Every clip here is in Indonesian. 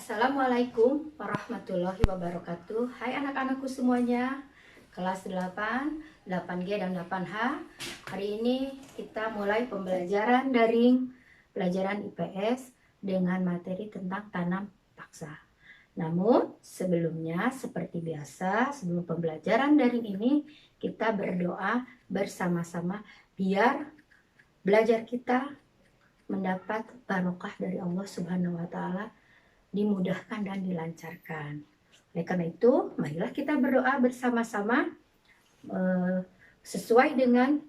Assalamualaikum warahmatullahi wabarakatuh. Hai anak-anakku semuanya, kelas 8, 8G dan 8H. Hari ini kita mulai pembelajaran daring, pelajaran IPS dengan materi tentang tanam paksa. Namun sebelumnya seperti biasa, sebelum pembelajaran daring ini kita berdoa bersama-sama biar belajar kita mendapat barokah dari Allah Subhanahu wa taala, dimudahkan dan dilancarkan. Oleh karena itu, marilah kita berdoa bersama-sama sesuai dengan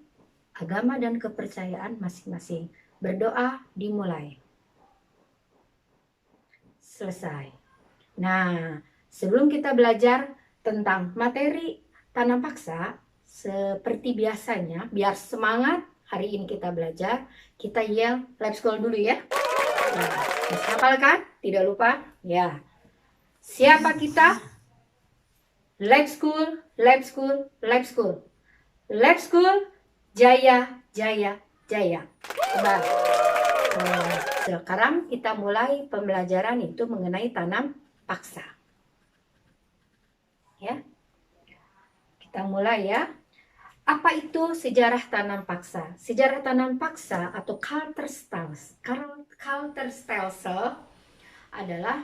agama dan kepercayaan masing-masing. Berdoa dimulai. Selesai. Nah, sebelum kita belajar tentang materi tanam paksa, seperti biasanya, biar semangat hari ini kita belajar, kita yell let's go dulu ya. Nah, hafalkan? Tidak lupa? Ya. Siapa kita? Let's school, let's school, let's school. Let's school, jaya, jaya, jaya. Coba. Sekarang kita mulai pembelajaran itu mengenai tanam paksa. Ya. Kita mulai ya. Apa itu sejarah tanam paksa? Sejarah tanam paksa atau Kalterstelsel adalah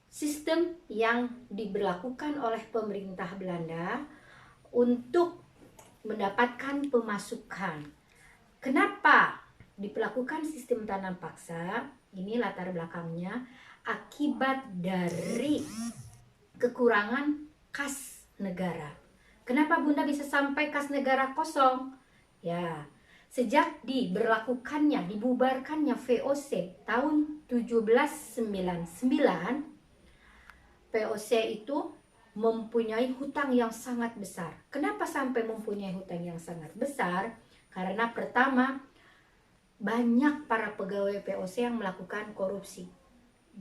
sistem yang diberlakukan oleh pemerintah Belanda untuk mendapatkan pemasukan. Kenapa diberlakukan sistem tanam paksa? Ini latar belakangnya akibat dari kekurangan kas negara. Kenapa Bunda bisa sampai kas negara kosong? Ya, sejak dibubarkannya VOC tahun 1799, VOC itu mempunyai hutang yang sangat besar. Kenapa sampai mempunyai hutang yang sangat besar? Karena pertama, banyak para pegawai VOC yang melakukan korupsi.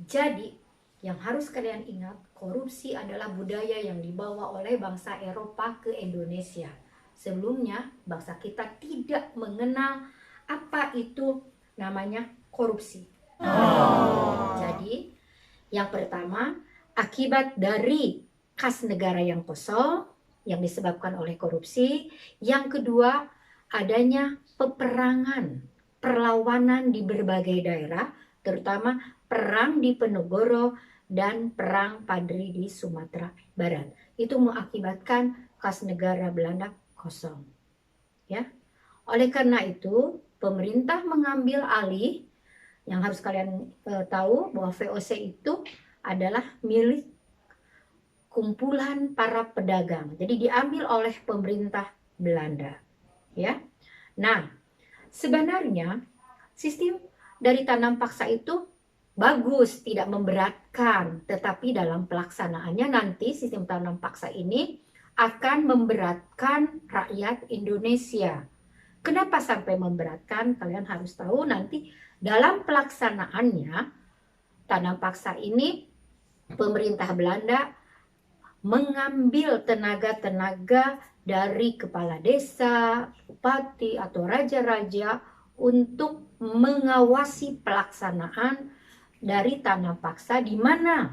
Jadi, yang harus kalian ingat, korupsi adalah budaya yang dibawa oleh bangsa Eropa ke Indonesia. Sebelumnya, bangsa kita tidak mengenal apa itu namanya korupsi. Jadi, yang pertama, akibat dari kas negara yang kosong, yang disebabkan oleh korupsi. Yang kedua, adanya peperangan, perlawanan di berbagai daerah, terutama perang di Penogoro dan perang Padri di Sumatera Barat. Itu mengakibatkan kas negara Belanda kosong. Ya. Oleh karena itu, pemerintah mengambil alih. Yang harus kalian tahu bahwa VOC itu adalah milik kumpulan para pedagang. Jadi diambil oleh pemerintah Belanda. Ya. Nah, sebenarnya sistem dari tanam paksa itu bagus, tidak memberatkan, tetapi dalam pelaksanaannya nanti sistem tanam paksa ini akan memberatkan rakyat Indonesia. Kenapa sampai memberatkan? Kalian harus tahu nanti dalam pelaksanaannya tanam paksa ini pemerintah Belanda mengambil tenaga-tenaga dari kepala desa, bupati atau raja-raja untuk mengawasi pelaksanaan dari tanam paksa, di mana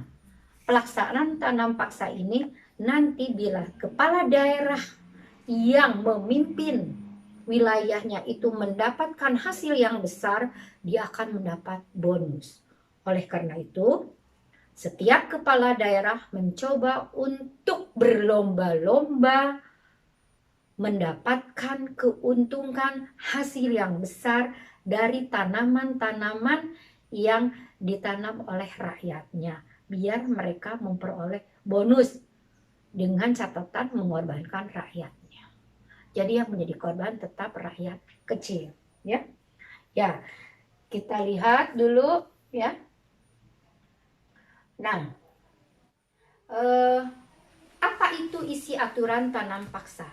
pelaksanaan tanam paksa ini nanti bila kepala daerah yang memimpin wilayahnya itu mendapatkan hasil yang besar, dia akan mendapat bonus. Oleh karena itu, setiap kepala daerah mencoba untuk berlomba-lomba mendapatkan keuntungan hasil yang besar dari tanaman-tanaman yang ditanam oleh rakyatnya, biar mereka memperoleh bonus dengan catatan mengorbankan rakyatnya. Jadi yang menjadi korban tetap rakyat kecil, ya. Ya, kita lihat dulu, ya. Nah, apa itu isi aturan tanam paksa?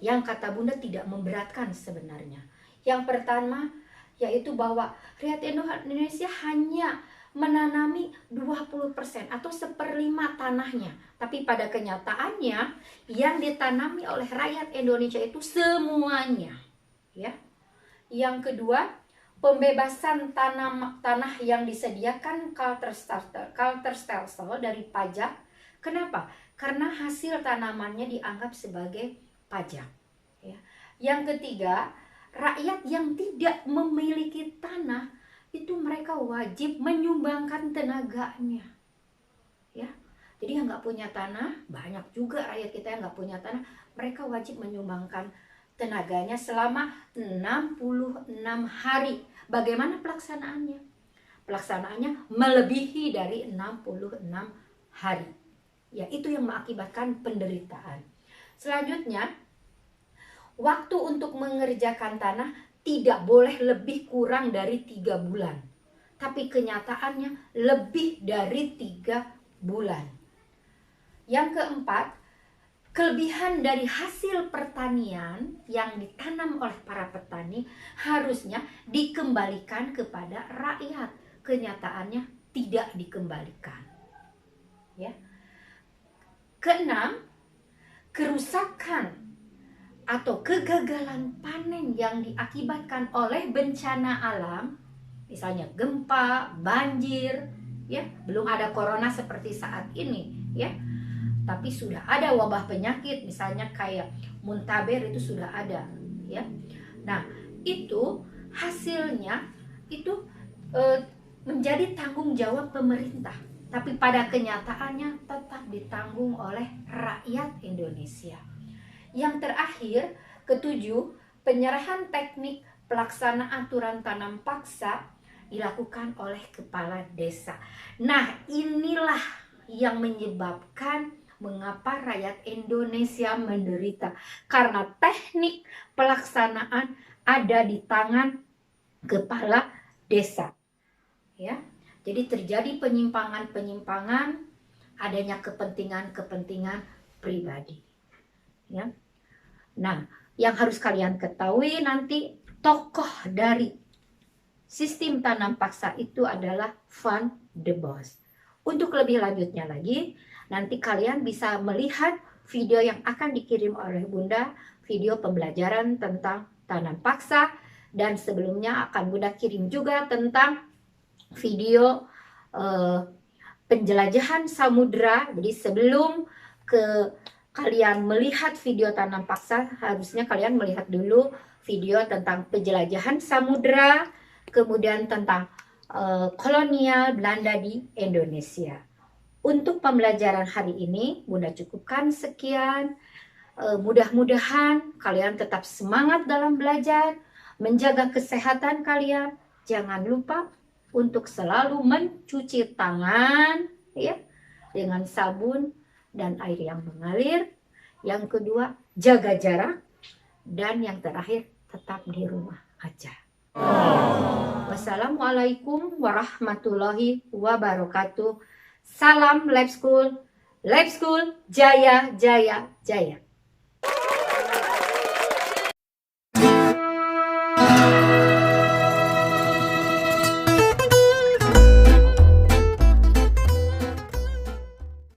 Yang kata Bunda tidak memberatkan sebenarnya. Yang pertama, yaitu bahwa rakyat Indonesia hanya menanami 20% atau 1/5 tanahnya. Tapi pada kenyataannya yang ditanami oleh rakyat Indonesia itu semuanya. Ya. Yang kedua, pembebasan tanah yang disediakan Kalters-Stelsel dari pajak. Kenapa? Karena hasil tanamannya dianggap sebagai pajak. Ya. Yang ketiga, rakyat yang tidak memiliki tanah itu mereka wajib menyumbangkan tenaganya. Ya, jadi yang nggak punya tanah, banyak juga rakyat kita yang nggak punya tanah, mereka wajib menyumbangkan tenaganya selama 66 hari. Bagaimana pelaksanaannya? Pelaksanaannya melebihi dari 66 hari. Ya, itu yang mengakibatkan penderitaan. Selanjutnya, waktu untuk mengerjakan tanah tidak boleh lebih kurang dari 3 bulan. Tapi kenyataannya lebih dari 3 bulan. Yang keempat, kelebihan dari hasil pertanian yang ditanam oleh para petani harusnya dikembalikan kepada rakyat. Kenyataannya tidak dikembalikan. Ya. Keenam, kerusakan atau kegagalan panen yang diakibatkan oleh bencana alam, misalnya gempa, banjir, ya, belum ada corona seperti saat ini, ya. Tapi sudah ada wabah penyakit, misalnya kayak muntaber itu sudah ada, ya. Nah, itu hasilnya itu menjadi tanggung jawab pemerintah. Tapi pada kenyataannya tetap ditanggung oleh rakyat Indonesia. Yang terakhir, ketujuh, penyerahan teknik pelaksanaan aturan tanam paksa dilakukan oleh kepala desa. Nah, inilah yang menyebabkan mengapa rakyat Indonesia menderita. Karena teknik pelaksanaan ada di tangan kepala desa. Ya. Jadi terjadi penyimpangan-penyimpangan, adanya kepentingan-kepentingan pribadi. Ya. Nah, yang harus kalian ketahui nanti, tokoh dari sistem tanam paksa itu adalah Van de Bos. Untuk lebih lanjutnya lagi, nanti kalian bisa melihat video yang akan dikirim oleh Bunda, video pembelajaran tentang tanam paksa, dan sebelumnya akan Bunda kirim juga tentang video penjelajahan samudra. Jadi sebelum kalian melihat video tanam paksa, harusnya kalian melihat dulu video tentang penjelajahan samudra, kemudian tentang kolonial Belanda di Indonesia. Untuk pembelajaran hari ini Bunda cukupkan sekian. Mudah-mudahan kalian tetap semangat dalam belajar, menjaga kesehatan kalian. Jangan lupa untuk selalu mencuci tangan, ya, dengan sabun dan air yang mengalir. Yang kedua, jaga jarak. Dan yang terakhir, tetap di rumah aja. Wassalamualaikum warahmatullahi wabarakatuh. Salam Lab School. Lab School Jaya Jaya Jaya.